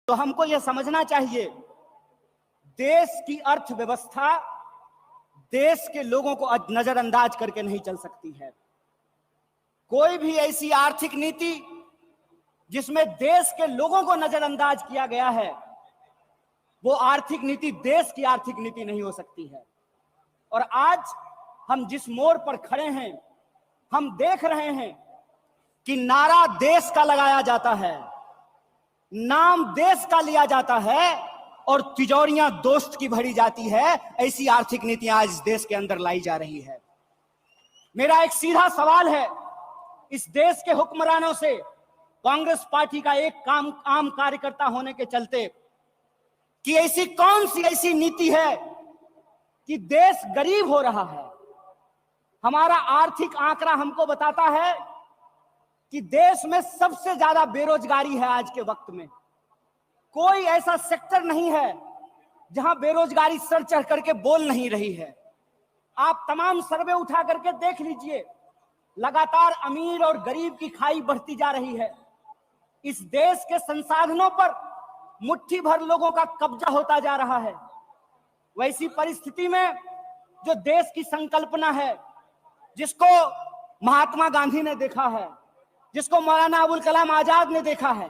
तो हमको यह समझना चाहिए, देश की अर्थव्यवस्था देश के लोगों को नजरअंदाज करके नहीं चल सकती है। कोई भी ऐसी आर्थिक नीति जिसमें देश के लोगों को नजरअंदाज किया गया है, वो आर्थिक नीति देश की आर्थिक नीति नहीं हो सकती है। और आज हम जिस मोड़ पर खड़े हैं, हम देख रहे हैं कि नारा देश का लगाया जाता है, नाम देश का लिया जाता है और तिजोरियां दोस्त की भरी जाती है। ऐसी आर्थिक नीतियां आज इस देश के अंदर लाई जा रही है। मेरा एक सीधा सवाल है इस देश के हुक्मरानों से, कांग्रेस पार्टी का एक आम कार्यकर्ता होने के चलते, कि ऐसी कौन सी ऐसी नीति है कि देश गरीब हो रहा है। हमारा आर्थिक आंकड़ा हमको बताता है कि देश में सबसे ज्यादा बेरोजगारी है आज के वक्त में। कोई ऐसा सेक्टर नहीं है जहां बेरोजगारी सर चढ़ करके बोल नहीं रही है। आप तमाम सर्वे उठा करके देख लीजिए, लगातार अमीर और गरीब की खाई बढ़ती जा रही है। इस देश के संसाधनों पर मुट्ठी भर लोगों का कब्जा होता जा रहा है। वैसी परिस्थिति में जो देश की संकल्पना है, जिसको महात्मा गांधी ने देखा है, जिसको मौलाना अबुल कलाम आजाद ने देखा है,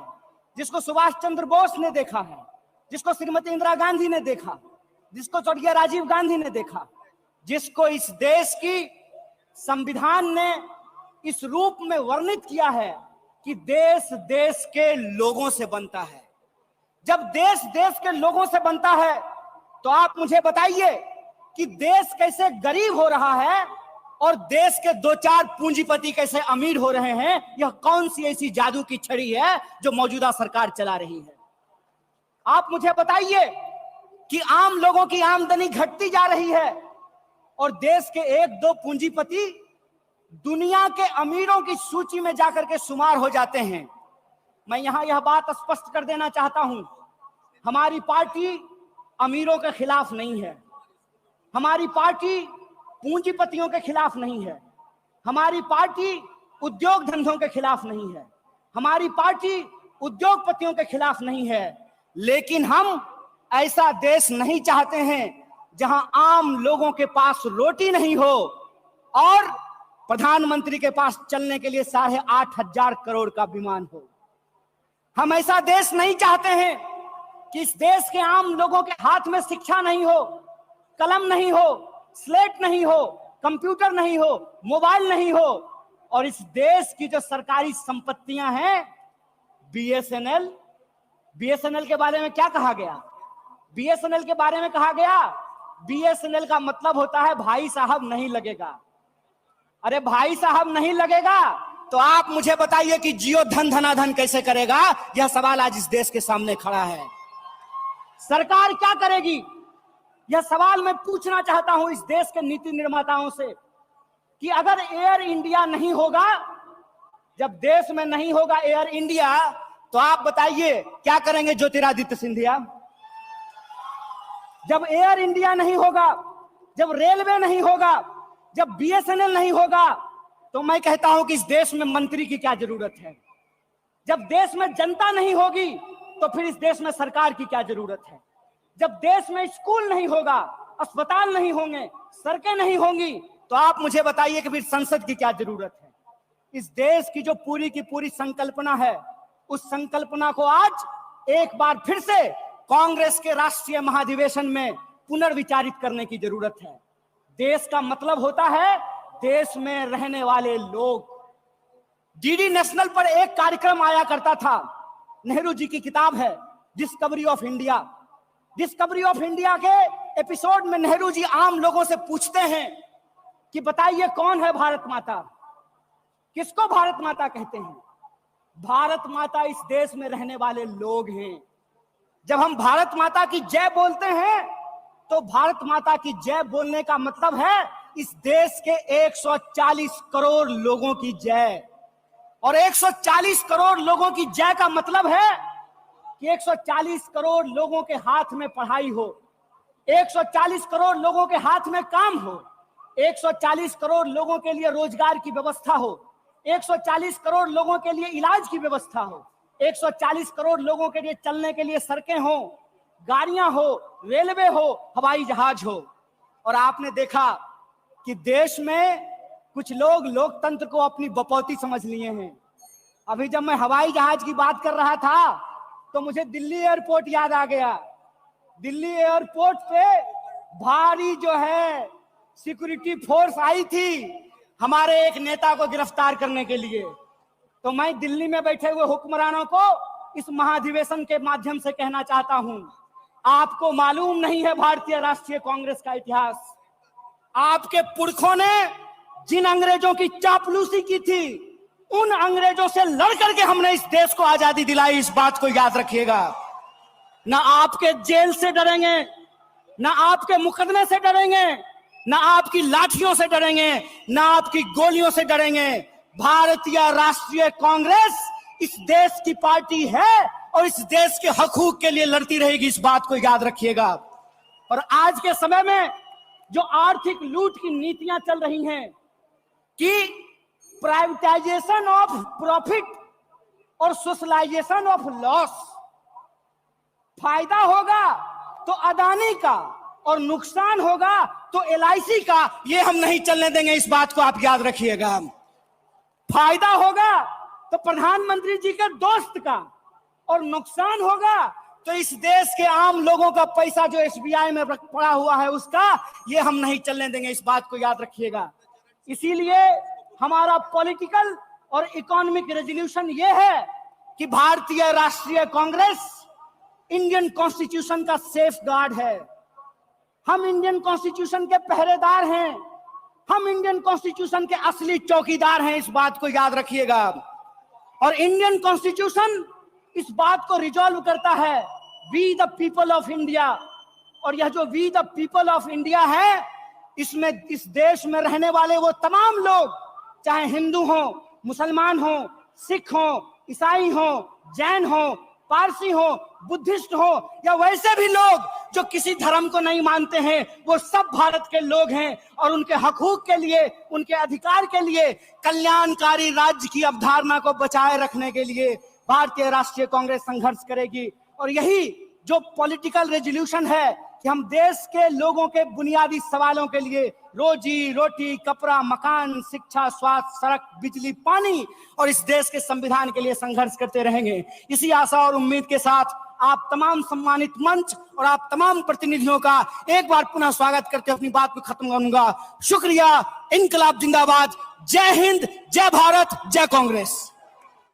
जिसको सुभाष चंद्र बोस ने देखा है, जिसको श्रीमती इंदिरा गांधी ने देखा, जिसको स्वर्गीय राजीव गांधी ने देखा, जिसको इस देश की संविधान ने इस रूप में वर्णित किया है कि देश देश के लोगों से बनता है। जब देश देश के लोगों से बनता है तो आप मुझे बताइए कि देश कैसे गरीब हो रहा है और देश के दो चार पूंजीपति कैसे अमीर हो रहे हैं। यह कौन सी ऐसी जादू की छड़ी है जो मौजूदा सरकार चला रही है। आप मुझे बताइए कि आम लोगों की आमदनी घटती जा रही है और देश के एक दो पूंजीपति दुनिया के अमीरों की सूची में जाकर के शुमार हो जाते हैं। मैं यहां यह बात स्पष्ट कर देना चाहता हूं, हमारी पार्टी अमीरों के खिलाफ नहीं है, हमारी पार्टी पूंजीपतियों के खिलाफ नहीं है, हमारी पार्टी उद्योग धंधों के खिलाफ नहीं है, हमारी पार्टी उद्योगपतियों के खिलाफ नहीं है। लेकिन हम ऐसा देश नहीं चाहते हैं जहां आम लोगों के पास रोटी नहीं हो और प्रधानमंत्री के पास चलने के लिए 8,500 करोड़ का विमान हो। हम ऐसा देश नहीं चाहते हैं कि इस देश के आम लोगों के हाथ में शिक्षा नहीं हो, कलम नहीं हो, स्लेट नहीं हो, कंप्यूटर नहीं हो, मोबाइल नहीं हो और इस देश की जो सरकारी संपत्तियां हैं, बीएसएनएल के बारे में क्या कहा गया? बीएसएनएल के बारे में कहा गया, बीएसएनएल का मतलब होता है भाई साहब नहीं लगेगा। अरे भाई साहब नहीं लगेगा तो आप मुझे बताइए कि जियो धन धनाधन कैसे करेगा? यह सवाल आज इस देश के सामने खड़ा है। सरकार क्या करेगी? यह सवाल मैं पूछना चाहता हूं इस देश के नीति निर्माताओं से कि अगर एयर इंडिया नहीं होगा, जब देश में नहीं होगा एयर इंडिया, तो आप बताइए क्या करेंगे ज्योतिरादित्य सिंधिया? जब एयर इंडिया नहीं होगा, जब रेलवे नहीं होगा, जब बीएसएनएल नहीं होगा, तो मैं कहता हूं कि इस देश में मंत्री की क्या जरूरत है? जब देश में जनता नहीं होगी तो फिर इस देश में सरकार की क्या जरूरत है? जब देश में स्कूल नहीं होगा, अस्पताल नहीं होंगे, सड़कें नहीं होंगी, तो आप मुझे बताइए कि फिर संसद की क्या जरूरत है? इस देश की जो पूरी की पूरी संकल्पना है, उस संकल्पना को आज एक बार फिर से कांग्रेस के राष्ट्रीय महाधिवेशन में पुनर्विचारित करने की जरूरत है। देश का मतलब होता है देश में रहने वाले लोग। डीडी नेशनल पर एक कार्यक्रम आया करता था, नेहरू जी की किताब है discovery of India. Discovery of India के एपिसोड में नेहरू जी आम लोगों से पूछते हैं कि बताइए कौन है भारत माता? किसको भारत माता कहते हैं? भारत माता इस देश में रहने वाले लोग हैं। जब हम भारत माता की जय बोलते हैं तो भारत माता की जय बोलने का मतलब है इस देश के 140 करोड़ लोगों की जय। और 140 करोड़ लोगों की जय का मतलब है कि 140 करोड़ लोगों के हाथ में पढ़ाई हो, 140 करोड़ लोगों के हाथ में काम हो, 140 करोड़ लोगों के लिए रोजगार की व्यवस्था हो, 140 करोड़ लोगों के लिए इलाज की व्यवस्था हो, 140 करोड़ लोगों के लिए चलने के लिए सड़कें हो, गाड़ियां हो, रेलवे हो, हवाई जहाज हो। और आपने देखा कि देश में कुछ लोग लोकतंत्र को अपनी बपौती समझ लिए हैं। अभी जब मैं हवाई जहाज की बात कर रहा था तो मुझे दिल्ली एयरपोर्ट याद आ गया। दिल्ली एयरपोर्ट पे भारी जो है सिक्योरिटी फोर्स आई थी हमारे एक नेता को गिरफ्तार करने के लिए। तो मैं दिल्ली में बैठे हुए हुक्मरानों को इस महाधिवेशन के माध्यम से कहना चाहता हूं, आपको मालूम नहीं है भारतीय राष्ट्रीय कांग्रेस का इतिहास। आपके पुरखों ने जिन अंग्रेजों की चापलूसी की थी, उन अंग्रेजों से लड़ करके हमने इस देश को आजादी दिलाई। इस बात को याद रखिएगा। ना आपके जेल से डरेंगे, ना आपके मुकदमे से डरेंगे, ना आपकी लाठियों से डरेंगे, ना आपकी गोलियों से डरेंगे। भारतीय राष्ट्रीय कांग्रेस इस देश की पार्टी है और इस देश के हकूक के लिए लड़ती रहेगी। इस बात को याद रखिएगा। और आज के समय में जो आर्थिक लूट की नीतियां चल रही हैं कि प्राइवेटाइजेशन ऑफ प्रॉफिट और सोशलाइजेशन ऑफ लॉस, फायदा होगा तो अदानी का और नुकसान होगा तो LIC का, ये हम नहीं चलने देंगे। इस बात को आप याद रखिएगा। फायदा होगा तो प्रधानमंत्री जी के दोस्त का और नुकसान होगा तो इस देश के आम लोगों का पैसा जो SBI में पड़ा हुआ है उसका, ये हम नहीं चलने देंगे। इस बात को याद रखिएगा। इसीलिए हमारा पॉलिटिकल और इकोनॉमिक रेजोल्यूशन ये है कि भारतीय राष्ट्रीय कांग्रेस इंडियन कॉन्स्टिट्यूशन का सेफ गार्ड है। हम इंडियन कॉन्स्टिट्यूशन के पहरेदार हैं। हम इंडियन कॉन्स्टिट्यूशन के असली चौकीदार हैं। इस बात को याद रखिएगा। और इंडियन कॉन्स्टिट्यूशन इस बात को रिजॉल्व करता है, we the people of India. और यह जो we the people of India है, इसमें इस देश में रहने वाले वो तमाम लोग, चाहे हिंदू हो, मुसलमान हो, सिख हो, ईसाई हो, जैन हो, पारसी हो, बुद्धिस्ट हो, या वैसे भी लोग जो किसी धर्म को नहीं मानते हैं, वो सब भारत के लोग हैं। और उनके हकूक के लिए, उनके अधिकार के लिए, कल्याणकारी राज्य की अवधारणा को बचाए रखने के लिए भारतीय राष्ट्रीय कांग्रेस संघर्ष करेगी। और यही जो पॉलिटिकल रेजोल्यूशन है कि हम देश के लोगों के बुनियादी सवालों के लिए, रोजी रोटी, कपड़ा, मकान, शिक्षा, स्वास्थ्य, सड़क, बिजली, पानी और इस देश के संविधान के लिए संघर्ष करते रहेंगे। इसी आशा और उम्मीद के साथ आप तमाम सम्मानित मंच और आप तमाम प्रतिनिधियों का एक बार पुनः स्वागत करके अपनी बात को खत्म करूंगा। शुक्रिया। इनकलाब जिंदाबाद। जय हिंद, जय भारत, जय कांग्रेस।